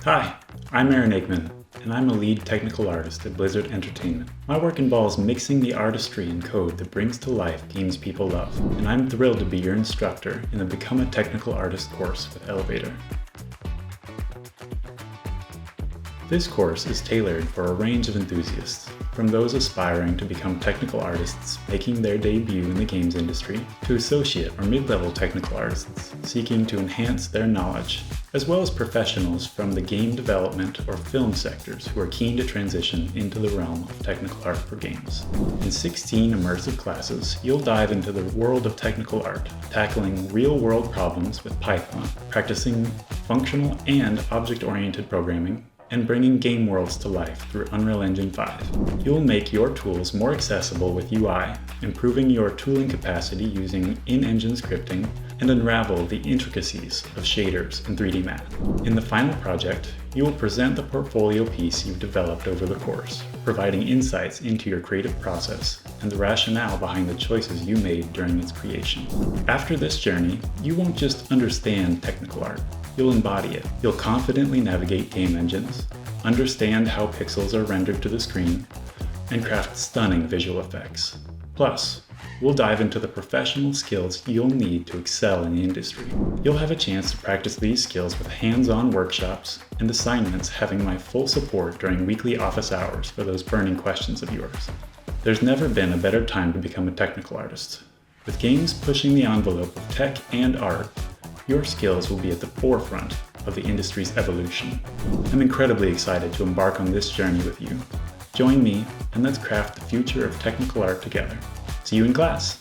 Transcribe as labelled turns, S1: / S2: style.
S1: Hi, I'm Aaron Aikman, and I'm a lead technical artist at Blizzard Entertainment. My work involves mixing the artistry and code that brings to life games people love, and I'm thrilled to be your instructor in the Become a Technical Artist course with Elevator. This course is tailored for a range of enthusiasts, from those aspiring to become technical artists making their debut in the games industry, to associate or mid-level technical artists seeking to enhance their knowledge, as well as professionals from the game development or film sectors who are keen to transition into the realm of technical art for games. In 16 immersive classes, you'll dive into the world of technical art, tackling real-world problems with Python, practicing functional and object-oriented programming, and bringing game worlds to life through Unreal Engine 5. You'll make your tools more accessible with UI, improving your tooling capacity using in-engine scripting, and unravel the intricacies of shaders and 3D math. In the final project, you will present the portfolio piece you've developed over the course, providing insights into your creative process and the rationale behind the choices you made during its creation. After this journey, you won't just understand technical art, you'll embody it. You'll confidently navigate game engines, understand how pixels are rendered to the screen, and craft stunning visual effects. Plus, we'll dive into the professional skills you'll need to excel in the industry. You'll have a chance to practice these skills with hands-on workshops and assignments, having my full support during weekly office hours for those burning questions of yours. There's never been a better time to become a technical artist. With games pushing the envelope of tech and art, your skills will be at the forefront of the industry's evolution. I'm incredibly excited to embark on this journey with you. Join me and let's craft the future of technical art together. See you in class!